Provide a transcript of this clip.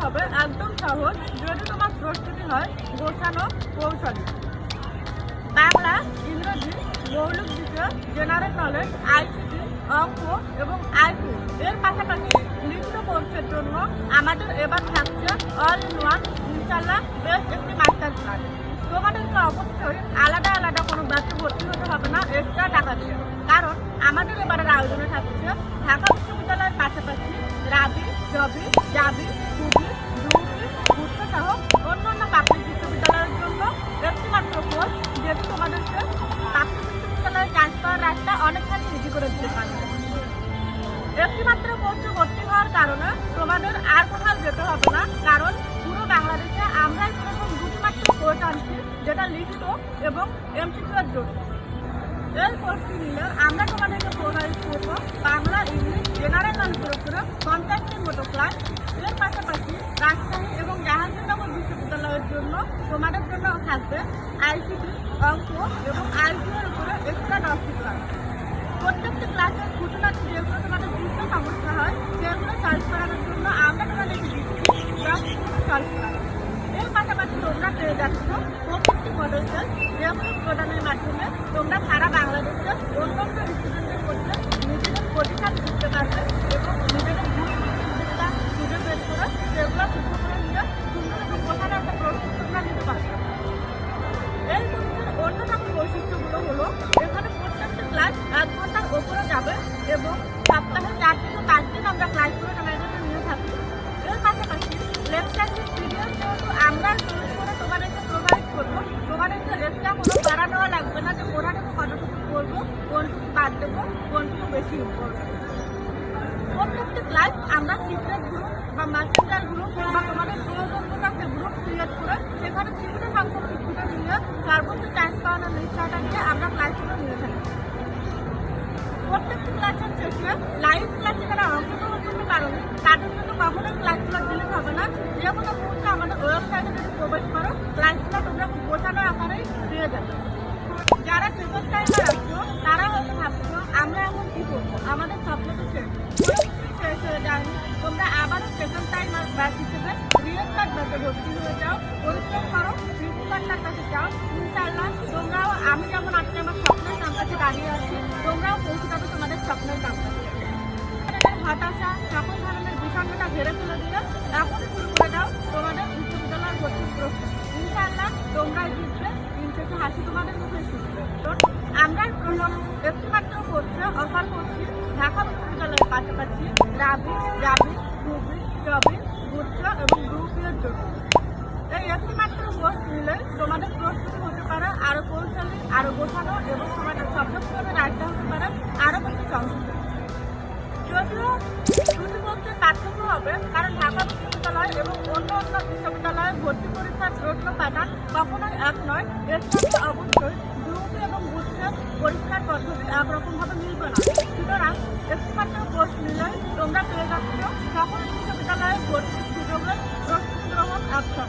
হবে একদম সহজ যদি তোমার প্রস্তুতি হয় গোছানো কৌশলী। বাংলা, ইংরেজি, মৌলিক বিষয়, জেনারেল নলেজ, আইসিটি, অঙ্ক এবং আইকিউ এর পাশাপাশি লিখিত পরীক্ষার জন্য আমাদের এবার থাকছে অল ইন ওয়ান ইনশাল্লাহ বেস্ট একটি মাস্টার ক্লাস। তোমাদেরকে অবশ্যই আলাদা আলাদা কোনো ব্যাচে ভর্তি হতে হবে না এক্সট্রা টাকা দিয়ে, কারণ আমাদের এবারের আয়োজনে থাকছে ঢাকা বিশ্ববিদ্যালয়ের পাশাপাশি রাবি, জবি, জাবি, খুবই, দুটি, গুচ্ছ সহ অন্যান্য পাবলিক বিশ্ববিদ্যালয়ের জন্য একটি মাত্র কোর্স, যেটি তোমাদেরকে পাবলিক বিশ্ববিদ্যালয়ে চান্স পাওয়ার রাস্তা অনেকখানি ইজি করে দিতে পারবে। একটি মাত্র কোর্সে ভর্তি হওয়ার কারণে তোমাদের আর কোথাও যেতে হবে না, কারণ পুরো বাংলাদেশে আমরাই প্রথম দুটি মাত্র কোর্স আনছি, যেটা লিখিত এবং এমসিকিউ এর জন্য। এই কোর্সটি নিলে আমরা তোমাদেরকে প্রোভাইড করবো বাংলা, ইংলিশ, জেনারেল নলেজের উপরে কন্ট্যাক্টের মতো ক্লাস। এর পাশাপাশি রাজশাহী এবং জাহাঙ্গীরনগর বিশ্ববিদ্যালয়ের জন্য তোমাদের জন্য থাকবে আইসিটি, অঙ্ক এবং আইকিউ এর উপরে এক্সট্রা 10টি ক্লাস। প্রত্যেকটি ক্লাসের খুঁটিনাটি যেগুলো তোমাদের বুঝতে সমস্যা হয় সেগুলো সলভ করানোর জন্য আমরা তোমাদেরকে দিচ্ছি 10 সলভ ক্লাস। এর পাশাপাশি তোমরা পেয়ে যাচ্ছ প্রত্যেকটি মডেল টেস্ট, যেগুলো প্রদানের মাধ্যমে তোমরা সারা বাংলাদেশের অন্যান্য স্টুডেন্টের মধ্যে নিজেদের পরীক্ষা দিতে পারবে এবং নিজেদের সুবিধা খুঁজে বের করে সেগুলো শুদ্ধ করে নিয়ে সুন্দর এবং কোথাও একটা প্রস্তুত তোমরা নিতে পারবে। এই কোর্সের অন্যতম বৈশিষ্ট্যগুলো হলো এখানে প্রত্যেকটি ক্লাস 1 ঘন্টার ওপরে যাবে এবং সপ্তাহে 4 থেকে 5 দিন আমরা ক্লাস করে তোমাদেরকে নিয়ে থাকি। এর পাশাপাশি লেকচারের পিডিএফ যেহেতু আমরা তৈরি করে তোমাদেরকে প্রোভাইড করবো, তোমাদেরকে এক্সট্রা কোনো ভাড়া নেওয়া লাগবে না যে ওরাটুকু কতটুকু করবো, কোনটুকু বাদ দেবো, কোনটুকু বেশি করবো। প্রত্যেকটি ক্লাস আমরা সিক্রেট গ্রুপ বা মেসেঞ্জার গ্রুপ বা তোমাদের প্রয়োজন মতো একটা গ্রুপ ক্রিয়েট করে সেখানে বিভিন্ন সংখ্যক স্টুডেন্ট নিয়ে সর্বোচ্চ চান্স পাওয়ানোর নিশ্চয়তা নিয়ে আমরা ক্লাসগুলো নিয়ে থাকি। প্রত্যেকটি ক্লাসের শেষে লাইভ ক্লাসে যারা অংশগ্রহণ করতে পারোনি তাদের জন্য কখনোই ক্লাসগুলো ডিলিট হবে না। যে কোনো মুহূর্তে আমাদের ওয়েবসাইটে যদি প্রবেশ করো ক্লাসগুলো তোমরা খুব গোছানো আকারেই পেয়ে যাবে। যারা সেকেন্ড টাইমে আসছো তারা হয়তো ভাবছো আমরা এখন কী করবো, আমাদের স্বপ্ন তো শেষ হয়ে যায়নি। তোমরা আবারও সেকেন্ড টাইম ব্যাচ হিসেবে রিয়েল কার্ড ব্যাচে ভর্তি হয়ে যাও, পরিশ্রম করো, প্রিন্সিপালটার কাছে যাও। ইনশাআল্লাহ তোমরাও আমি যেমন আজকে আমার স্বপ্নের কাছে দাঁড়িয়ে আছি, তোমরাও পৌঁছে যাবে তোমাদের স্বপ্নের কাছে। হতাশা, সকল ধরনের বিষণ্ণতা ঘেরে ফেলে দিয়ে এখনই শুরু করে দাও তোমাদের বিশ্ববিদ্যালয়ের ভর্তির প্রস্তুতি। ইনশাআল্লাহ তোমরাই জিতবে, দিন শেষে হাসি তোমাদের মুখে শিখবে। আমরা প্রথম একটি মাত্র কোর্সে অফার করছি ঢাকা বিশ্ববিদ্যালয়ের পাশাপাশি রাবি, জাবি, খুবই, জবি, গুচ্ছ এবং গ্রুপের জন্য। এই একটি মাত্র কোর্স নিলে তোমাদের প্রস্তুতি হতে পারে আরও কৌশলী, আরও গোছানো এবং তোমাদের সবসময় রাস্তা হতে পারে আরও বেশি সংশোধন। যদিও দুটি কোর্সের পার্থক্য হবে, কারণ ঢাকা বিশ্ববিদ্যালয় এবং অন্য অন্য বিশ্ববিদ্যালয়ের ভর্তি পরীক্ষার প্রশ্ন প্যাটার্ন কখনোই এক নয়। এর সঙ্গে অবশ্যই গ্রুপে এবং গুচ্ছের পরীক্ষার পদ্ধতি একরকমভাবে মিলবে না। সুতরাং একটি মাত্র কোর্স নিলে তোমরা পেয়ে যাচ্ছ সকল বিশ্ববিদ্যালয়ের ভর্তির সুযোগের প্রস্তুতি গ্রহণ একসাথে।